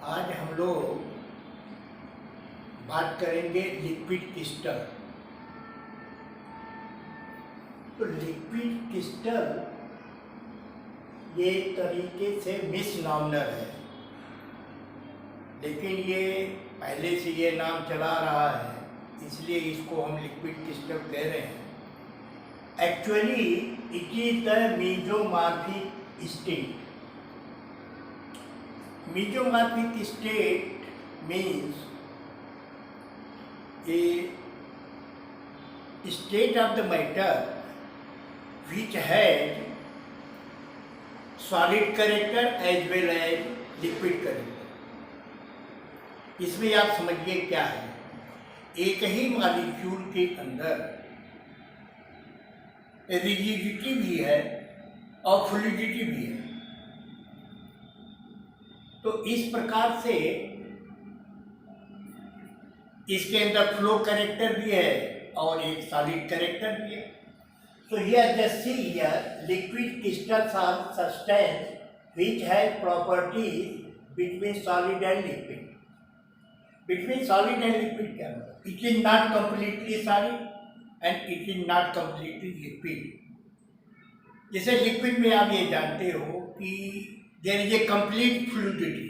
आज हम लोग बात करेंगे लिक्विड क्रिस्टल। तो लिक्विड क्रिस्टल ये तरीके से मिसनॉमिनल है, लेकिन ये पहले से ये नाम चला रहा है, इसलिए इसको हम लिक्विड क्रिस्टल कह रहे हैं। Actually it is the mesomorphic state. Mesomorphic state means a state of the matter which has solid character as well as liquid character। इसमें आप समझिए क्या है, एक ही मॉलिक्यूल के अंदर रिजिडिटी भी है और फ्लूइडिटी भी है। तो इस प्रकार से इसके अंदर फ्लो कैरेक्टर भी है और एक सॉलिड कैरेक्टर भी है। So here just see here liquid crystals are substance which have properties between solid and liquid। Between solid and liquid क्या है? It is not completely solid and it is not completely liquid। जैसे liquid में आप ये जानते हो कि there is a complete fluidity,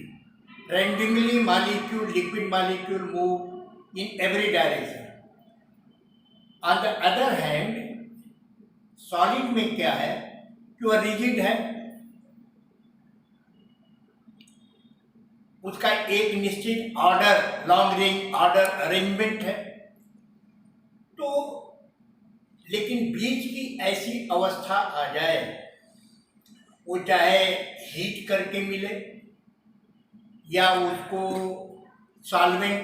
randomly liquid molecule move in every direction। On the other hand solid में क्या है कि वह रिजिड है, उसका एक निश्चित order, long range order arrangement है। तो लेकिन बीच की ऐसी अवस्था आ जाए, वो चाहे हीट करके मिले या उसको सॉल्वेंट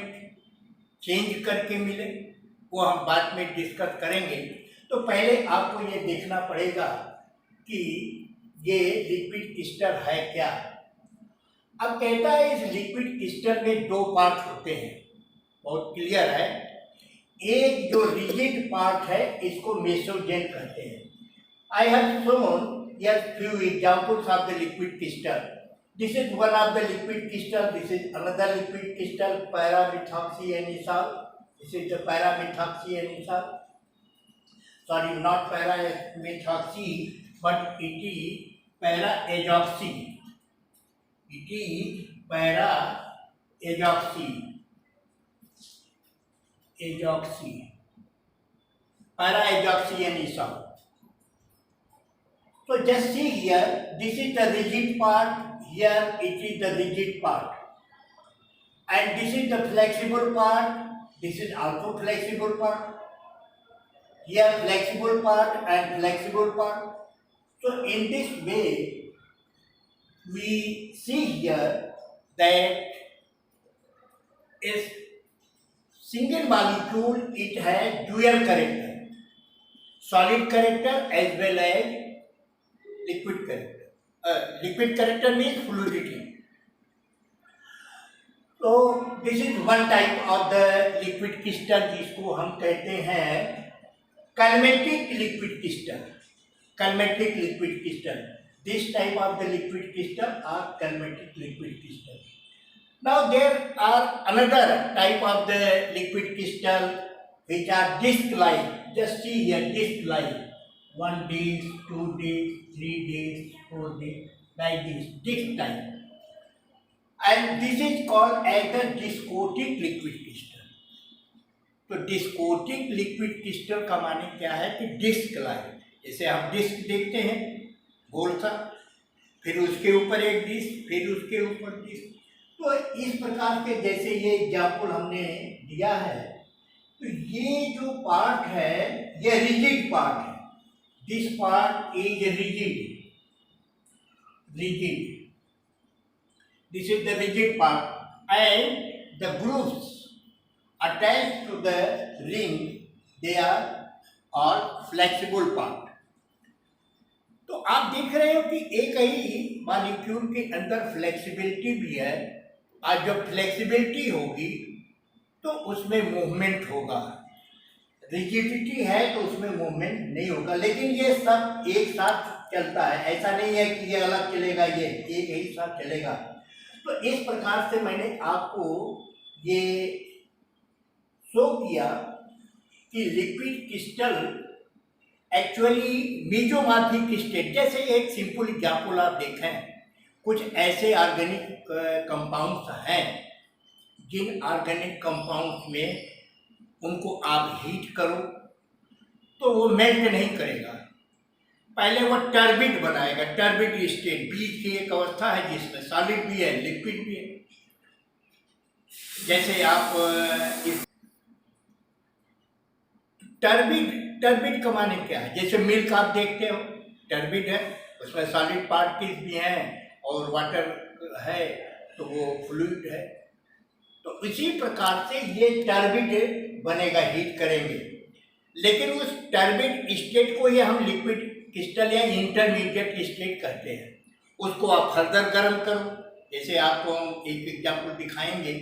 चेंज करके मिले, वो हम बाद में डिस्कस करेंगे। तो पहले आपको ये देखना पड़ेगा कि ये लिक्विड क्रिस्टल है क्या। अब कहता है इस लिक्विड क्रिस्टल में दो पार्ट होते हैं, बहुत क्लियर है। एक जो रिजिड पार्ट है इसको मेसोजेन कहते हैं। I have shown here few examples of the liquid crystal। This is one of the liquid crystal, this is another liquid crystal, para-methoxyanisole। This is the para-methoxyanisole, sorry not para-methoxy but it is para-azoxy, it is para-azoxy, para-azoxyanisole। So just see here, this is the rigid part, here it is the rigid part, and this is the flexible part, this is also flexible part, here flexible part and flexible part। So in this way we see here that is single molecule, it has dual character, solid character as well as liquid character। Liquid character means fluidity। तो this is one type of the liquid crystal जिसको हम कहते हैं calmatic liquid crystal। calmatic liquid crystal, this type of the liquid crystal are calmatic liquid crystal। Now there are another type of the liquid crystal which are disc-like। Just see here, disc-like, 1 disc, 2 disc, 3 disc, 4 disc, like this, disc type, and this is called as the discotic liquid crystal। तो डिस्कोटिक liquid crystal का माने क्या है कि disc like, जैसे हम disc देखते हैं गोल सा, फिर उसके ऊपर एक डिस्क, फिर उसके ऊपर डिस्क। तो इस प्रकार के जैसे ये एग्जाम्पल हमने दिया है, तो ये जो पार्ट है ये रिजिड पार्ट है। This part is rigid। This is the rigid part, and the grooves attached to the ring, they are all flexible part। तो आप देख रहे हो कि एक ही मॉलिक्यूल के अंदर फ्लेक्सिबिलिटी भी है, और जब फ्लेक्सिबिलिटी होगी तो उसमें मूवमेंट होगा। रिजिडिटी है तो उसमें मूवमेंट नहीं होगा, लेकिन ये सब एक साथ चलता है, ऐसा नहीं है कि ये अलग चलेगा, ये एक ही साथ चलेगा। तो इस प्रकार से मैंने आपको ये शो किया कि लिक्विड क्रिस्टल एक्चुअली मीजोमॉर्फिक स्टेट, जैसे एक सिंपल एग्जाम्पल आप देखें, कुछ ऐसे ऑर्गेनिक कंपाउंड्स हैं जिन ऑर्गेनिक कंपाउंड्स में उनको आप हीट करो तो वो मेल्ट नहीं करेगा, पहले वो टर्बिड बनाएगा। टर्बिड स्टेट बीच की एक अवस्था है जिसमें सॉलिड भी है लिक्विड भी है। जैसे आप इस टर्बिड का माने क्या है, जैसे मिल्क आप देखते हो टर्बिड है, उसमें सॉलिड पार्टिकल्स भी हैं और वाटर है तो वो फ्लूइड है। तो इसी प्रकार से ये टर्बिड बनेगा जब करेंगे, लेकिन उस टर्बिड स्टेट को ये हम लिक्विड क्रिस्टल या इंटरमीडिएट स्टेट कहते हैं। उसको आप फर्दर गर्म करो, जैसे आपको हम एक एग्जाम्पल दिखाएंगे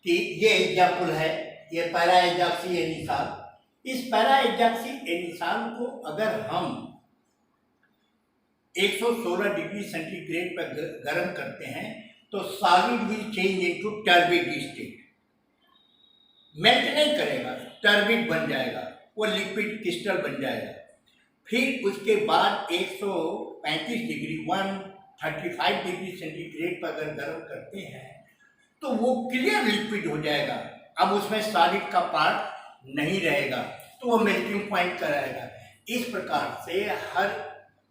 कि ये एग्जाम्पल है, ये पैरा एजाक्सी एनिसाल। इस पैरा एजाक्सी एनिसाल को अगर हम 116 डिग्री सेंटीग्रेड पर गर्म करते हैं तो solid will change into turbid state, melt नहीं करेगा, टर्बिड बन जाएगा, वो लिक्विड क्रिस्टल बन जाएगा। फिर उसके बाद 135 डिग्री 135 डिग्री सेंटीग्रेड पर अगर गर्म करते हैं तो वो क्लियर लिक्विड हो जाएगा, अब उसमें सॉलिड का पार्ट नहीं रहेगा, तो वो मेल्टिंग पॉइंट कराएगा। इस प्रकार से हर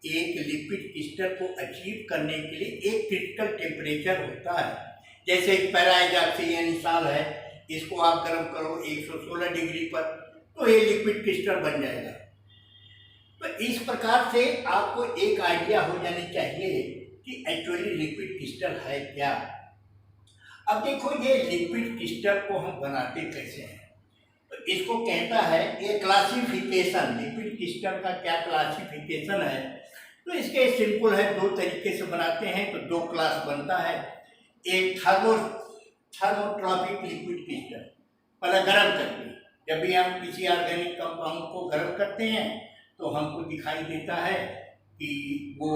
एक लिक्विड क्रिस्टल को अचीव करने के लिए एक क्रिटिकल टेम्परेचर होता है। जैसे एक पैरा एजाक्सी एनिसाल है, इसको आप गर्म करो 116 डिग्री पर तो ये लिक्विड क्रिस्टल बन जाएगा। तो इस प्रकार से आपको एक आइडिया हो जानी चाहिए कि एक्चुअली लिक्विड क्रिस्टल है क्या। अब देखो ये लिक्विड क्रिस्टल को हम बनाते कैसे हैं, तो इसको कहता है ये क्लासिफिकेशन, लिक्विड क्रिस्टल का क्या क्लासिफिकेशन है। तो इसके सिंपल है, दो तरीके से बनाते हैं तो दो क्लास बनता है। एक थर्मोट्रॉपिक लिक्विड क्रिस्टल, पहले गर्म करके, जब भी हम किसी ऑर्गेनिक कंपाउंड को गर्म करते हैं तो हमको दिखाई देता है कि वो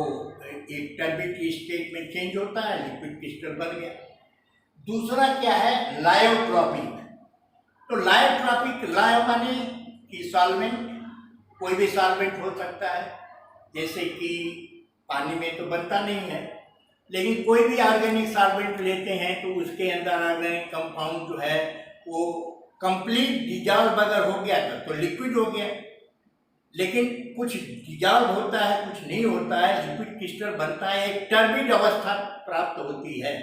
एक टर्बिड स्टेट में चेंज होता है, लिक्विड क्रिस्टल बन गया। दूसरा क्या है, लायोट्रॉपिक। तो लायोट्रॉपिक, लायो माने कि सॉल्वेंट, कोई भी सॉल्वेंट हो सकता है, जैसे कि पानी में तो बनता नहीं है, लेकिन कोई भी ऑर्गेनिक सॉल्वेंट लेते हैं तो उसके अंदर ऑर्गेनिक कंपाउंड जो है वो कंप्लीट डिजॉल्व अगर हो गया तो लिक्विड हो गया, लेकिन कुछ डिजॉल्व होता है कुछ नहीं होता है, लिक्विड क्रिस्टल बनता है, एक टर्बिड अवस्था प्राप्त होती है।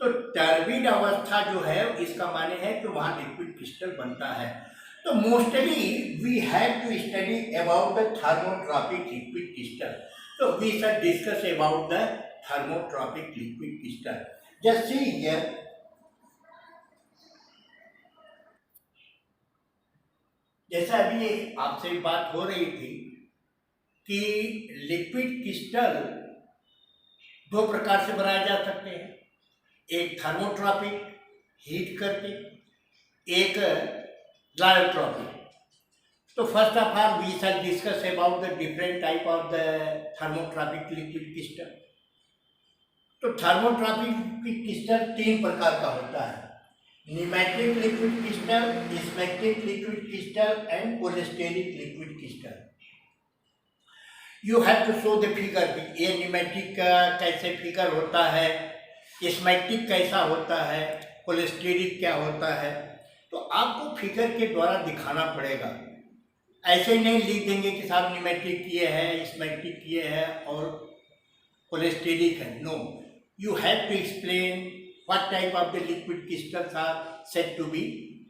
तो टर्बिड अवस्था जो है इसका माने है कि वहाँ लिक्विड क्रिस्टल बनता है। तो mostly we have to study about the thermotropic liquid crystal, so we shall discuss about the thermotropic liquid crystal. Just see here, जैसा अभी आपसे बात हो रही थी कि लिक्विड क्रिस्टल दो प्रकार से बनाए जा सकते हैं, एक थर्मोट्रॉपिक हीट करके, एक लायोट्रॉपिक। तो first of all we shall discuss about the different type of the thermotropic liquid crystal. तो थर्मोट्रॉपिक क्रिस्टल तीन प्रकार का होता है, nematic liquid crystal, smectic liquid crystal and cholesteric liquid crystal. You have to show the figure, ये nematic का कैसे figure होता है, स्पेक्टिक कैसा होता है, कोलेस्टेरिक क्या होता है, तो आपको फिगर के द्वारा दिखाना पड़ेगा। ऐसे ही नहीं लिख देंगे कि साहब न्यूमेटिक ये है, स्पेक्टिक ये है और कोलेस्टेरिक है। No, you have to explain what type of the liquid crystals are said to be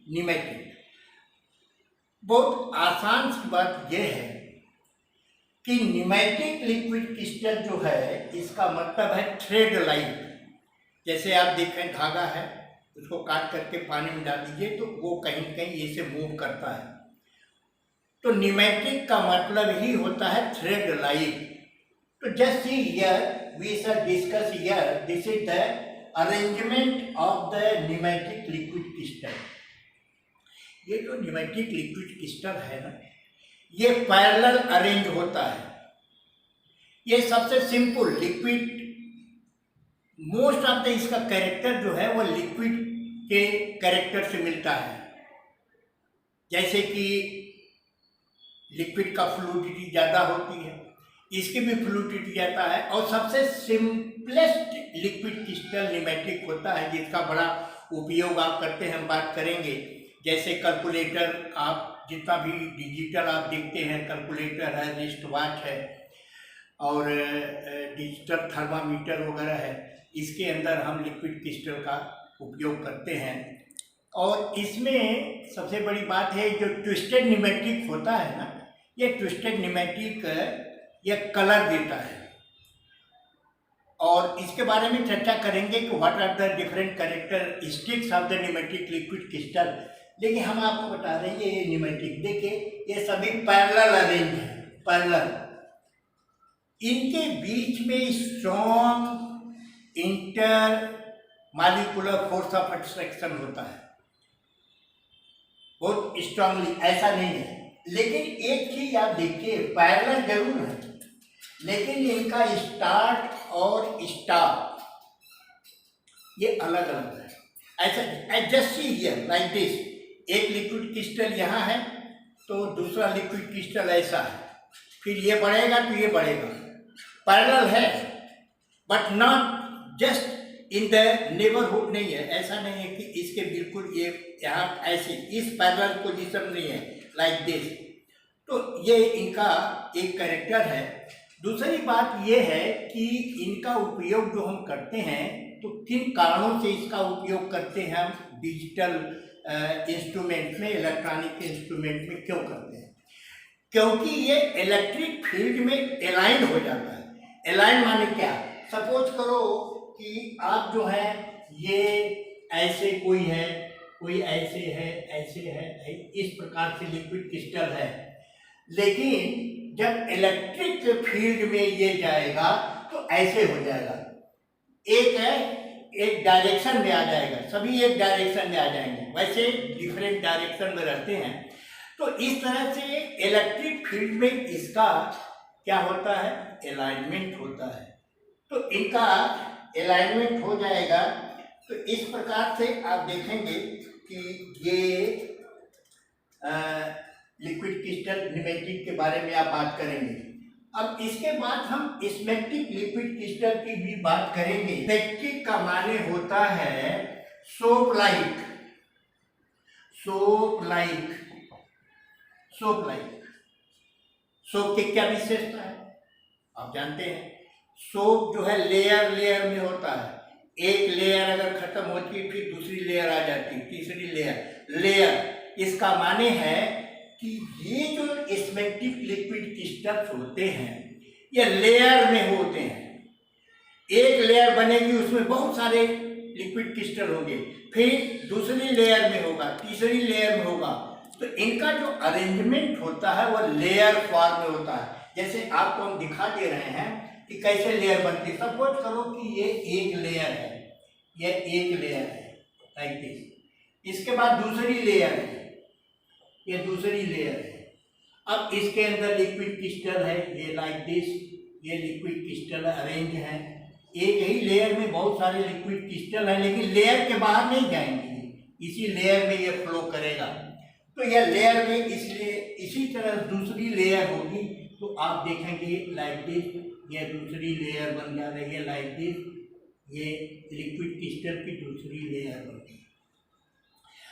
pneumatic. बहुत आसान सी बात यह है कि न्यूमेटिक लिक्विड क्रिस्टल जो है इसका मतलब है थ्रेड लाइक। जैसे आप देखें धागा है, उसको काट करके पानी में डाल दीजिए तो वो कहीं कहीं ऐसे मूव करता है। तो न्यूमेटिक का मतलब ही होता है थ्रेड लाइक। तो just see here, we shall discuss here, this is the arrangement of the pneumatic liquid crystal. ये जो pneumatic liquid crystal है ना, ये पैरेलल अरेंज होता है। ये सबसे simple liquid most of the इसका कैरेक्टर जो है वो लिक्विड के कैरेक्टर से मिलता है। जैसे कि लिक्विड का फ्लूइडिटी ज़्यादा होती है, इसकी भी फ्लूइडिटी ज़्यादा है, और सबसे सिंपलेस्ट लिक्विड क्रिस्टल न्यूमेटिक होता है जिसका बड़ा उपयोग आप करते हैं, हम बात करेंगे। जैसे कैलकुलेटर, आप जितना भी डिजिटल आप देखते हैं, कैलकुलेटर है, रिस्ट वॉच है और डिजिटल थर्मामीटर वगैरह है, इसके अंदर हम लिक्विड क्रिस्टल का उपयोग करते हैं। और इसमें सबसे बड़ी बात है, जो ट्विस्टेड न्यूमेटिक होता है ना, ये ट्विस्टेड न्यूमेटिक ये कलर देता है, और इसके बारे में चर्चा करेंगे कि what are the different characteristics of the nematic liquid crystal. लेकिन हम आपको बता रहे हैं ये न्यूमेटिक, देखिए ये सभी पैरेलल अरेंज है, पैरेलल, इनके बीच में strong inter molecular force of attraction होता है, बहुत स्ट्रांगली, ऐसा नहीं है। लेकिन एक चीज आप देखिए, पैरेलल जरूर है लेकिन इनका स्टार्ट और स्टॉप ये अलग अलग है। ऐसा just see here like this, एक लिक्विड क्रिस्टल यहाँ है तो दूसरा लिक्विड क्रिस्टल ऐसा है, फिर ये बढ़ेगा तो ये बढ़ेगा, पैरेलल है but not just in the neighbourhood, नहीं है, ऐसा नहीं है कि इसके बिल्कुल ये यहाँ ऐसे इस पैरेलल पोजीशन नहीं है लाइक दिस। तो ये इनका एक कैरेक्टर है। दूसरी बात ये है कि इनका उपयोग जो हम करते हैं तो किन कारणों से इसका उपयोग करते हैं हम डिजिटल इंस्ट्रूमेंट में, इलेक्ट्रॉनिक इंस्ट्रूमेंट में क्यों करते हैं? क्योंकि ये इलेक्ट्रिक फील्ड में अलाइन हो जाता है। अलाइन माने क्या? सपोज करो कि आप जो है ये ऐसे कोई है, कोई ऐसे है, ऐसे है, इस प्रकार से लिक्विड क्रिस्टल है, लेकिन जब इलेक्ट्रिक फील्ड में ये जाएगा तो ऐसे हो जाएगा, एक है एक डायरेक्शन में आ जाएगा, सभी एक डायरेक्शन में आ जाएंगे, वैसे डिफरेंट डायरेक्शन में रहते हैं। तो इस तरह से इलेक्ट्रिक फील्ड में इसका क्या होता है? अलाइनमेंट होता है। तो इनका अलाइनमेंट हो जाएगा। तो इस प्रकार से आप देखेंगे कि ये लिक्विड क्रिस्टल न्यूमेटिक के बारे में आप बात करेंगे। अब इसके बाद हम स्मेटिक लिक्विड क्रिस्टल की भी बात करेंगे। स्मेटिक का माने होता है soap like, soap like, soap like. Soap की क्या विशेषता है आप जानते हैं? सोप जो है लेयर लेयर में होता है, एक लेयर अगर खत्म होती है फिर दूसरी लेयर आ जाती है, तीसरी लेयर, लेयर। इसका माने है कि ये जो स्मेटिक लिक्विड क्रिस्टल्स होते हैं ये लेयर में होते हैं। एक लेयर बनेगी उसमें बहुत सारे लिक्विड क्रिस्टल होंगे, फिर दूसरी लेयर में होगा, तीसरी लेयर में होगा। तो इनका जो अरेंजमेंट होता है वो लेयर फॉर्म में होता है। जैसे आपको हम दिखा दे रहे हैं कि कैसे लेयर बनती है। सपोज करो कि ये एक लेयर है, ये एक लेयर है लाइक दिस, इसके बाद दूसरी लेयर है, ये दूसरी लेयर है। अब इसके अंदर लिक्विड क्रिस्टल है, ये लाइक दिस, ये लिक्विड क्रिस्टल अरेंज है। एक ही लेयर में बहुत सारे लिक्विड क्रिस्टल है, लेकिन लेयर के बाहर नहीं जाएंगे, इसी लेयर में ये फ्लो करेगा। तो यह लेयर में इसलिए इसी तरह दूसरी लेयर होगी, तो आप देखेंगे लाइक दिस, ये दूसरी लेयर बन जा रही है लाइक दिस, ये लिक्विड क्रिस्टल की दूसरी लेयर बनती है।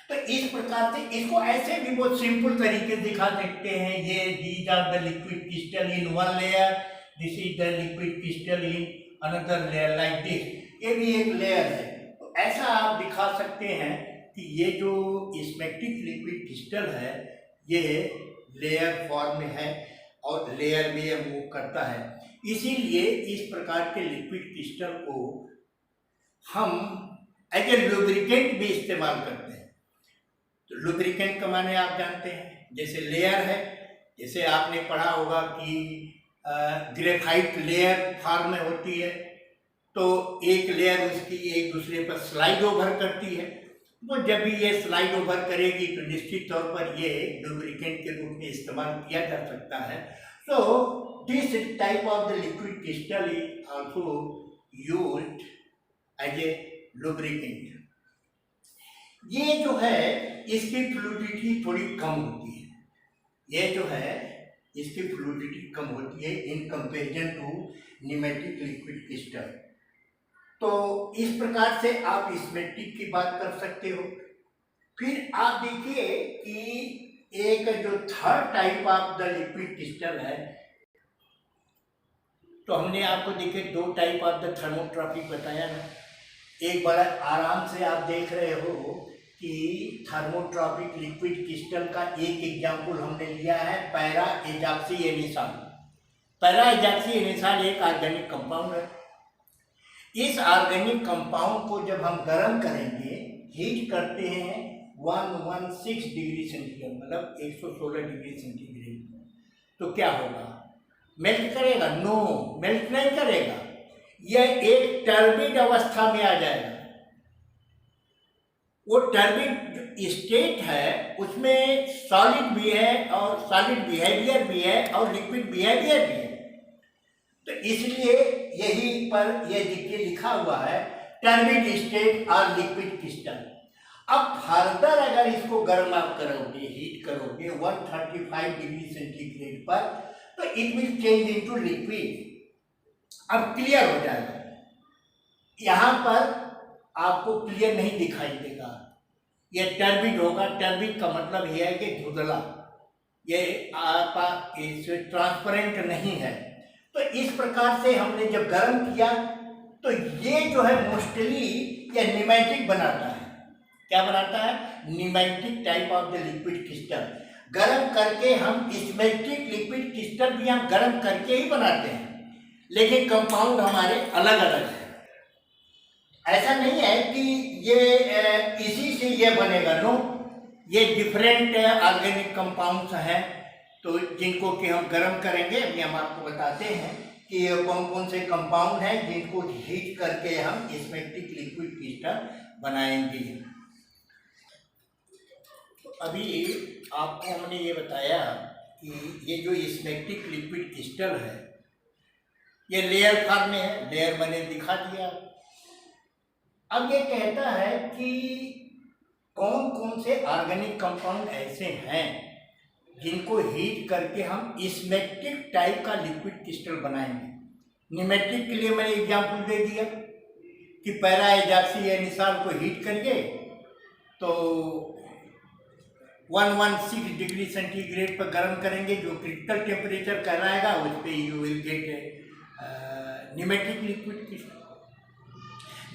तो इस प्रकार से इसको ऐसे भी बहुत सिंपल तरीके से दिखा सकते हैं। ये these are the liquid crystal in one layer, this is the liquid crystal in another layer like this, ये भी एक लेयर है। तो ऐसा आप दिखा सकते हैं कि ये जो स्मेटिक लिक्विड क्रिस्टल है ये लेयर फॉर्म में है और लेयर में ये मूव करता है। इसीलिए इस प्रकार के लिक्विड क्रिस्टल को हम एज ए लुब्रिकेंट भी इस्तेमाल करते हैं। तो लुब्रिकेंट का माने आप जानते हैं, जैसे लेयर है, जैसे आपने पढ़ा होगा कि ग्रेफाइट लेयर फॉर्म में होती है, तो एक लेयर उसकी एक दूसरे पर स्लाइड ओवर करती है। तो जब भी ये स्लाइड ओवर करेगी तो निश्चित तौर पर ये लुब्रिकेंट के रूप में इस्तेमाल किया जा सकता है। So this type of the liquid crystal is also used as a lubricant. ये जो है इसकी फ्लूइडिटी थोड़ी कम होती है, ये जो है इसकी फ्लूइडिटी कम होती है in comparison to nematic liquid crystal. तो इस प्रकार से आप स्मेटिक की बात कर सकते हो। फिर आप देखिए कि एक जो third type of the liquid crystal है, तो हमने आपको देखिए दो टाइप ऑफ द थर्मोट्रॉपिक बताया ना। एक बड़ा आराम से आप देख रहे हो कि थर्मोट्रॉपिक लिक्विड क्रिस्टल का एक एग्जाम्पल हमने लिया है पैरा एजाक्सी एनिसॉल। पैरा एजाक्सी एनिसॉल एक ऑर्गेनिक कंपाउंड है। इस ऑर्गेनिक कंपाउंड को जब हम गर्म करेंगे, हीट करते हैं 116 डिग्री सेंटीग्रेड, मतलब 116 डिग्री सेंटीग्रेड, तो क्या होगा? मेल्ट करेगा? नो, मेल्ट नहीं करेगा। यह एक टर्बिड अवस्था में आ जाएगा। वो टर्बिड जो स्टेट है उसमें सॉलिड भी है और सॉलिड बिहेवियर भी है और लिक्विड बिहेवियर भी है। तो इसलिए यही पर यह देखिए लिखा हुआ है टर्बिड स्टेट और लिक्विड क्रिस्टल। अब फर्दर अगर इसको गर्म आप करोगे, हीट करोगे 135 डिग्री सेंटीग्रेड पर, तो it will change into liquid. अब क्लियर हो जाएगा। यहां पर आपको क्लियर नहीं दिखाई देगा, यह टर्बिड होगा। टर्बिड का मतलब यह है कि धुंधला, ये आपका ट्रांसपेरेंट नहीं है। तो इस प्रकार से हमने जब गर्म किया तो ये जो है मोस्टली यह न्यूमेटिक बनाता है। क्या बनाता है? Pneumatic type of the liquid crystal. गर्म करके हम स्मेटिक लिक्विड क्रिस्टल भी हम गर्म करके ही बनाते हैं, लेकिन कंपाउंड हमारे अलग अलग है। ऐसा नहीं है कि ये इसी से ये बनेगा, नो, ये डिफरेंट ऑर्गेनिक कंपाउंड्स हैं, तो जिनको कि हम गर्म करेंगे। अभी हम आपको बताते हैं कि ये कौन कौन से कंपाउंड हैं जिनको हीट करके हम स्मेटिक लिक्विड क्रिस्टल बनाएंगे। तो अभी आपको हमने ये बताया कि ये जो स्मेटिक लिक्विड क्रिस्टल है ये लेयर फॉर्म में है, लेयर मैंने दिखा दिया। अब ये कहता है कि कौन कौन से ऑर्गेनिक कंपाउंड ऐसे हैं जिनको हीट करके हम स्मेटिक टाइप का लिक्विड क्रिस्टल बनाएंगे। न्यूमेटिक के लिए मैंने एग्जाम्पल दे दिया कि पैरा एजाक्सी एनिसॉल को हीट करिए तो 116 डिग्री सेंटीग्रेड पर गर्म करेंगे, जो क्रिटिकल टेम्परेचर कहलाएगा उस पर you will gate pneumatic liquid crystal.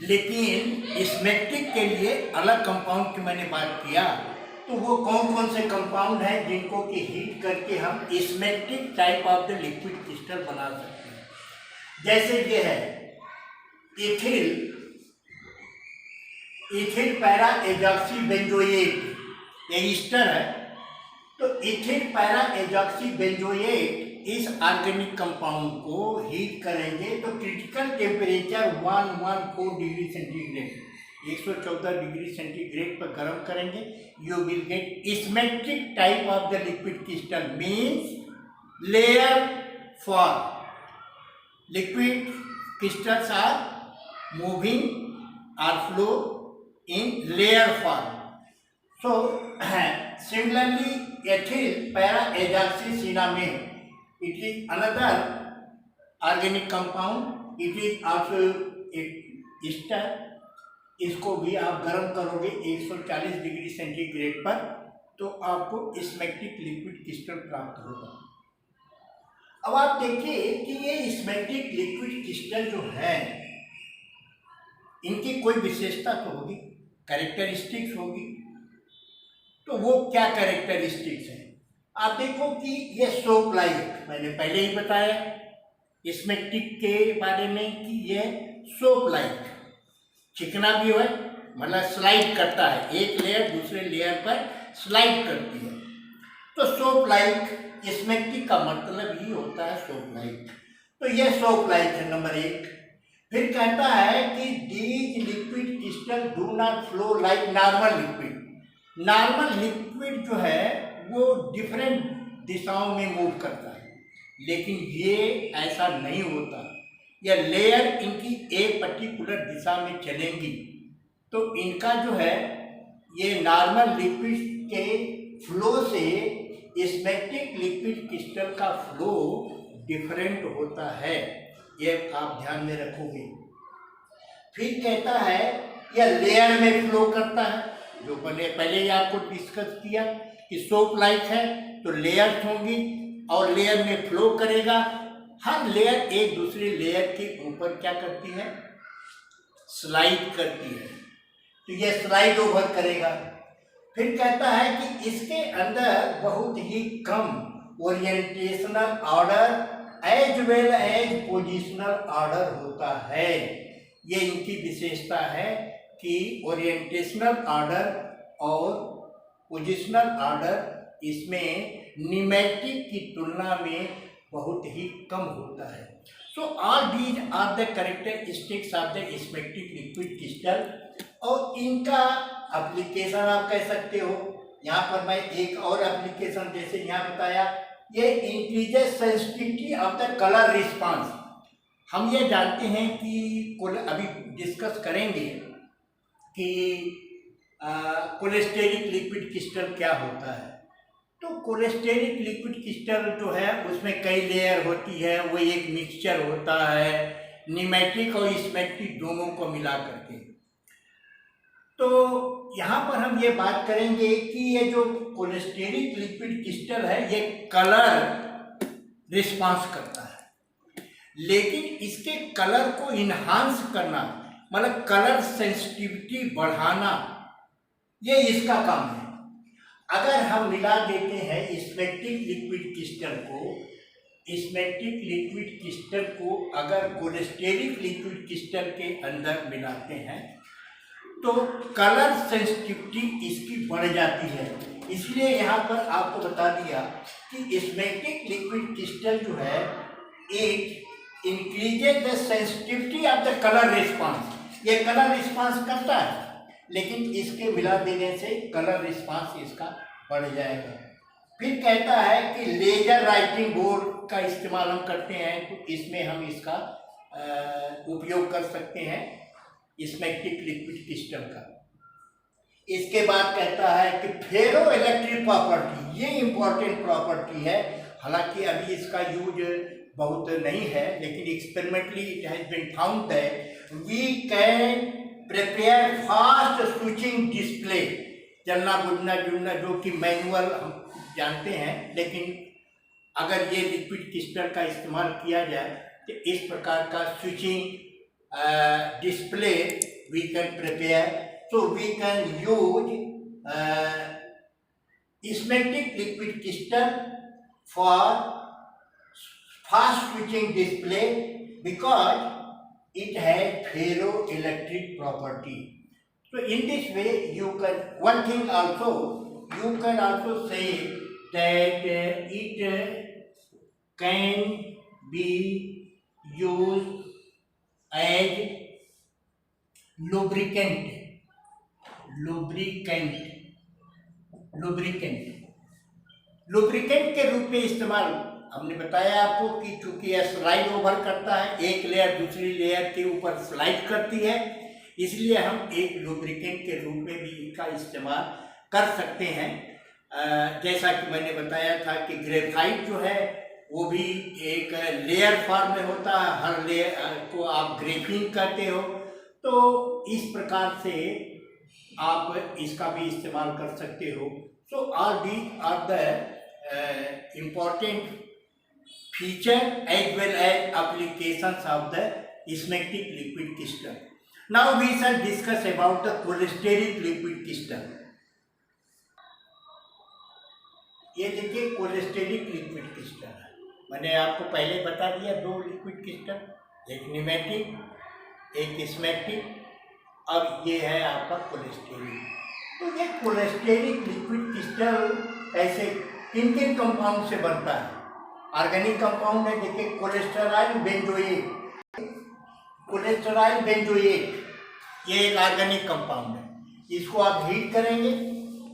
लेकिन स्मेटिक के लिए अलग कंपाउंड की मैंने बात किया, तो वो कौन कौन से कंपाउंड हैं जिनको कि हीट करके हम smectic type of the liquid crystal बना सकते हैं। जैसे ये है इथिल पैरा एजॉक्सी बेंजोएट, ये ईस्टर है। तो इथिल पैरा एजॉक्सी बेंजोएट इस ऑर्गेनिक कंपाउंड को हीट करेंगे तो critical temperature 114 degree centigrade, 114 degree centigrade पर गर्म करेंगे। You will get smectic type of the liquid crystal, means layer form. Liquid crystals are moving और flow in layer form. So similarly, ethyl para-azoxycinnamide, it is another organic compound. It is also एक ester। इसको भी आप गर्म करोगे 140 degree centigrade पर तो आपको स्मेटिक लिक्विड क्रिस्टल प्राप्त होगा। अब आप देखिए कि ये स्मेटिक लिक्विड क्रिस्टल जो है इनकी कोई विशेषता तो होगी, कैरेक्टरिस्टिक्स होगी। तो वो क्या कैरेक्टरिस्टिक्स हैं? आप देखो कि ये सोप लाइक, मैंने पहले ही बताया स्मेटिक के बारे में कि ये सोप लाइक, चिकना भी है, मतलब स्लाइड करता है, एक लेयर दूसरे लेयर पर स्लाइड करती है। तो सोप लाइक स्मेटिक का मतलब ही होता है सोप लाइक। तो ये सोप लाइक है नंबर एक। फिर कहता है कि these liquid crystal do not flow like normal liquid. Normal liquid जो है वो डिफरेंट दिशाओं में मूव करता है, लेकिन ये ऐसा नहीं होता। या लेयर इनकी एक पर्टिकुलर दिशा में चलेंगी तो इनका जो है ये नॉर्मल लिक्विड के फ्लो से स्मैग्नेटिक लिक्विड क्रिस्टल का फ्लो डिफरेंट होता है, ये आप ध्यान में रखोगे। फिर कहता है यह लेयर में फ्लो करता है, जो मैंने पहले ही आपको डिस्कस किया कि सोप लाइक है तो लेयर्स होंगी और लेयर में फ्लो करेगा। हर लेयर एक दूसरे लेयर के ऊपर क्या करती है, स्लाइड करती है, तो यह स्लाइड ओवर करेगा। फिर कहता है कि इसके अंदर बहुत ही कम orientational order as well as positional order होता है। ये इनकी विशेषता है कि ओरिएंटेशनल ऑर्डर और पोजिशनल ऑर्डर इसमें न्यूमेटिक की तुलना में बहुत ही कम होता है। So all these are the characteristics of the smectic liquid crystal. और इनका एप्लीकेशन आप कह सकते हो, यहाँ पर मैं एक और एप्लीकेशन जैसे यहाँ बताया, ये increases sensitivity of the colour response. हम ये जानते हैं कि अभी डिस्कस करेंगे कि कोलेस्टेरिक लिक्विड क्रिस्टल क्या होता है। तो कोलेस्टेरिक लिक्विड क्रिस्टल जो है उसमें कई लेयर होती है, वो एक मिक्सचर होता है न्यूमेटिक और स्मैग्नेटिक दोनों को मिला करके। तो यहाँ पर हम ये बात करेंगे कि ये जो कोलेस्टेरिक लिक्विड क्रिस्टल है ये कलर रिस्पांस करता है, लेकिन इसके कलर को इन्हांस करना मतलब कलर सेंसिटिविटी बढ़ाना, ये इसका काम है। अगर हम मिला देते हैं स्मैग्नेटिक लिक्विड क्रिस्टल को अगर कोलेस्टेरिक लिक्विड क्रिस्टल के अंदर मिलाते हैं तो कलर सेंसिटिविटी इसकी बढ़ जाती है। इसलिए यहाँ पर आपको बता दिया कि स्मैग्नेटिक लिक्विड क्रिस्टल जो है it increases the sensitivity of the colour response. ये कलर रिस्पांस करता है, लेकिन इसके मिला देने से कलर रिस्पांस इसका बढ़ जाएगा। फिर कहता है कि लेजर राइटिंग बोर्ड का इस्तेमाल हम करते हैं, तो इसमें हम इसका उपयोग कर सकते हैं स्मैग्नेटिक लिक्विड क्रिस्टल का। इसके बाद कहता है कि फेरो इलेक्ट्रिक प्रॉपर्टी, ये इंपॉर्टेंट प्रॉपर्टी है। हालांकि अभी इसका यूज बहुत नहीं है, लेकिन experimentally it has been found that we can prepare fast switching display. चलना बुझना जुड़ना जो कि मैनुअल हम जानते हैं, लेकिन अगर ये लिक्विड क्रिस्टल का इस्तेमाल किया जाए तो इस प्रकार का switching display we can prepare. So we can use smectic liquid crystal for fast switching display because it has ferroelectric property. So in this way you can, one thing also you can also say that it can be used as lubricant के रूप में इस्तेमाल। हमने बताया आपको कि चूंकि यह स्लाइड ओवर करता है, एक लेयर दूसरी लेयर के ऊपर स्लाइड करती है, इसलिए हम एक लुब्रिकेंट के रूप में भी इसका इस्तेमाल कर सकते हैं। जैसा कि मैंने बताया था कि ग्रेफाइट जो है वो भी एक लेयर फॉर्म में होता है, हर लेयर को आप ग्रेफिन कहते हो। तो इस प्रकार से आप इसका भी इस्तेमाल कर सकते हो। So all these are the important feature as well as applications of the magnetic liquid crystal. Now we shall discuss about the cholesteric liquid crystal. ये देखिए कोलेस्टेरिक लिक्विड क्रिस्टल है। मैंने आपको पहले बता दिया दो लिक्विड क्रिस्टल, एक न्यूमेटिक एक स्मैग्नेटिक, अब ये है आपका कोलेस्टेरिक। तो ये कोलेस्टेरिक लिक्विड क्रिस्टल ऐसे किन किन कंपाउंड से बनता है? ऑर्गेनिक कंपाउंड है, देखिए कोलेस्टेरॉल बेंजोएट, ये एक ऑर्गेनिक कंपाउंड है। इसको आप हीट करेंगे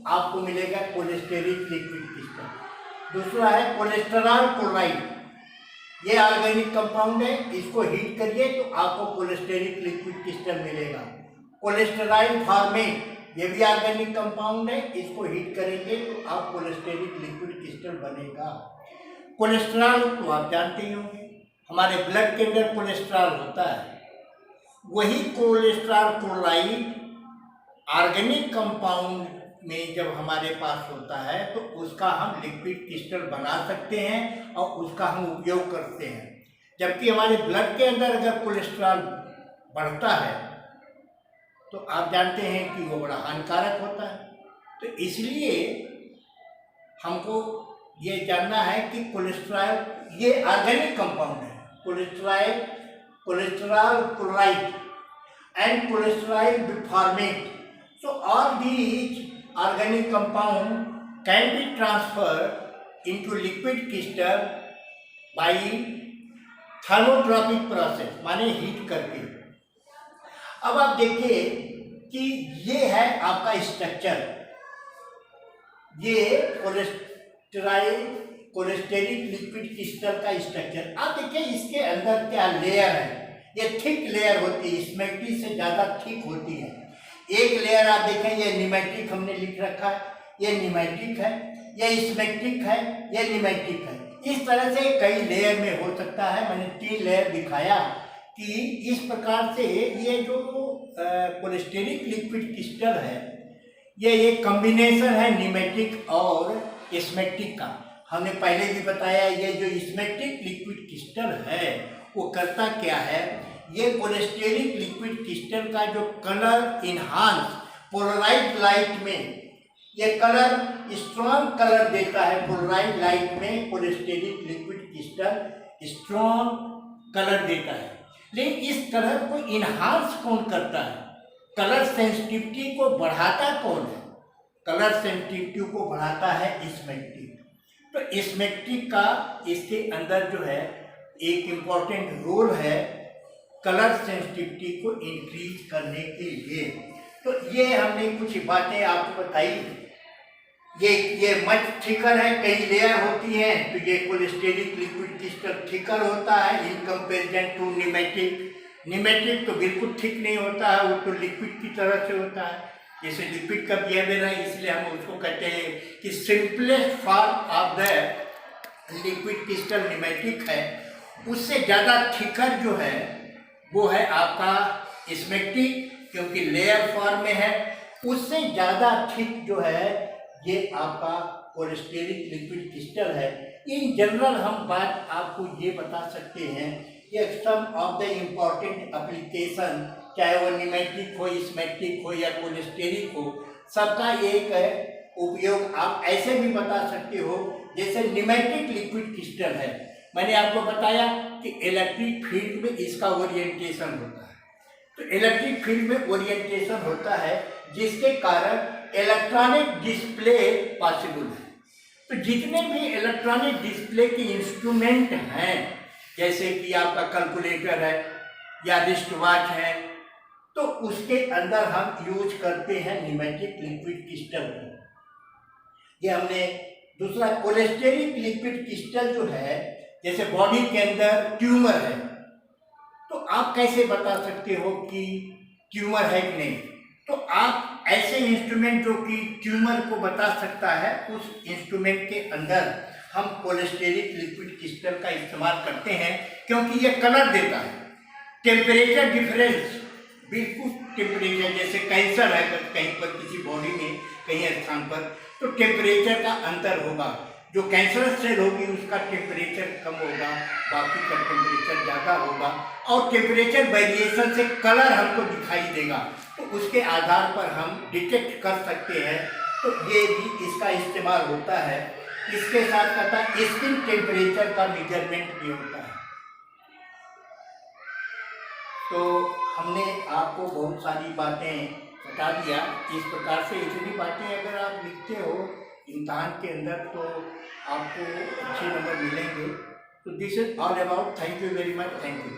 आपको मिलेगा कोलेस्टेरिक लिक्विड क्रिस्टल। दूसरा है कोलेस्टेरॉल क्लोराइड, ये ऑर्गेनिक कंपाउंड है, इसको हीट करिए तो आपको कोलेस्टेरिक लिक्विड क्रिस्टल मिलेगा। कोलेस्टेराइल फॉर्मेट ये भी ऑर्गेनिक कंपाउंड है, इसको हीट करेंगे तो आप कोलेस्टेरिक लिक्विड क्रिस्टल बनेगा। कोलेस्ट्रॉल तो आप जानते ही होंगे, हमारे ब्लड के अंदर कोलेस्ट्रॉल होता है, वही कोलेस्ट्रॉल क्लोराइड ऑर्गेनिक कंपाउंड में जब हमारे पास होता है तो उसका हम लिक्विड क्रिस्टल बना सकते हैं और उसका हम उपयोग करते हैं। जबकि हमारे ब्लड के अंदर अगर कोलेस्ट्रॉल बढ़ता है तो आप जानते हैं कि वो बड़ा हानिकारक होता है। तो इसलिए हमको ये जानना है कि कोलेस्ट्रॉल ये ऑर्गेनिक कंपाउंड है, cholesterol chloride and cholesterol biformate. So all these organic compound can be transferred into liquid crystal by thermotropic process, माने हीट करके। अब आप देखिए कि ये है आपका स्ट्रक्चर, ये कोलेस्टेरिक लिक्विड क्रिस्टल का स्ट्रक्चर। आप देखिए इसके अंदर क्या लेयर है, ये थिक लेयर होती है, स्मेटिक से ज़्यादा थिक होती है। एक लेयर आप देखें, ये निमेटिक हमने लिख रखा है, ये निमेटिक है, ये स्मेटिक है, ये निमेटिक है। इस तरह से कई लेयर में हो सकता है। मैंने 3 लेयर दिखाया कि इस प्रकार से ये जो कोलेस्टेरिक लिक्विड क्रिस्टल है ये एक कॉम्बिनेशन है निमेटिक और स्मेटिक का। हमने पहले भी बताया ये जो स्मेटिक लिक्विड क्रिस्टल है वो करता क्या है, ये कोलेस्टेरिक लिक्विड क्रिस्टल का जो कलर इन्हांस पोलराइज लाइट में ये कलर स्ट्रॉन्ग कलर देता है। पोलराइज लाइट में cholesteric liquid crystal strong colour देता है, लेकिन इस कलर को इन्हांस कौन करता है, कलर सेंसिटिविटी को बढ़ाता कौन है, कलर सेंसिटिविटी को बढ़ाता है स्मेटिक। तो स्मेटिक का इसके अंदर जो है एक इम्पॉर्टेंट रोल है कलर सेंसिटिविटी को इंक्रीज करने के लिए। तो ये हमने कुछ बातें आपको बताई। ये मच थिकर है, कई लेयर होती हैं, तो ये कोलेस्टेरिक लिक्विड क्रिस्टल थिकर होता है in comparison to nematic. Nematic तो बिल्कुल थिक नहीं होता है, वो तो लिक्विड की तरह से होता है, जैसे लिक्विड का बिहेवियर है, इसलिए हम उसको कहते हैं कि simplest form of the liquid crystal pneumatic है। उससे ज़्यादा थिकर जो है वो है आपका स्मेटिक, क्योंकि लेयर फॉर्म में है। उससे ज़्यादा थिक जो है ये आपका कोलेस्टेरिक लिक्विड क्रिस्टल है। इन जनरल हम बात आपको ये बता सकते हैं कि सम ऑफ द इम्पॉर्टेंट एप्लीकेशन, चाहे वो निमेटिक हो, स्मेटिक हो या कोलेस्टेरिक हो, सबका एक उपयोग आप ऐसे भी बता सकते हो जैसे निमेटिक लिक्विड क्रिस्टल है। मैंने आपको बताया कि इलेक्ट्रिक फील्ड में इसका ओरिएंटेशन होता है, तो इलेक्ट्रिक फील्ड में ओरिएंटेशन होता है जिसके कारण इलेक्ट्रॉनिक डिस्प्ले पॉसिबल है। तो जितने भी इलेक्ट्रॉनिक डिस्प्ले के इंस्ट्रूमेंट हैं, जैसे कि आपका कैलकुलेटर है या रिस्ट वॉच है, तो उसके अंदर हम यूज करते हैं निमेटिक लिक्विड क्रिस्टल को। ये हमने दूसरा कोलेस्टेरिक लिक्विड क्रिस्टल जो है, जैसे बॉडी के अंदर ट्यूमर है, तो आप कैसे बता सकते हो कि ट्यूमर है कि नहीं? तो आप ऐसे इंस्ट्रूमेंट जो कि ट्यूमर को बता सकता है, उस इंस्ट्रूमेंट के अंदर हम कोलेस्टेरिक लिक्विड क्रिस्टल का इस्तेमाल करते हैं, क्योंकि ये कलर देता है। टेम्परेचर डिफरेंस, बिल्कुल टेम्परेचर, जैसे कैंसर है कहीं पर किसी बॉडी में कहीं स्थान पर, तो टेम्परेचर का अंतर होगा। जो कैंसरस सेल होगी उसका टेम्परेचर कम होगा, बाकी का टेम्परेचर ज़्यादा होगा, और टेम्परेचर वेरिएशन से कलर हमको दिखाई देगा, तो उसके आधार पर हम डिटेक्ट कर सकते हैं। तो ये भी इसका इस्तेमाल होता है। इसके साथ साथ स्किन टेम्परेचर का मेजरमेंट भी होता है। तो हमने आपको बहुत सारी बातें बता दिया। इस प्रकार से इतनी बातें अगर आप लिखते हो इम्तहान के अंदर तो आपको अच्छे नंबर मिलेंगे। तो this is all about. Thank you very much. Thank you.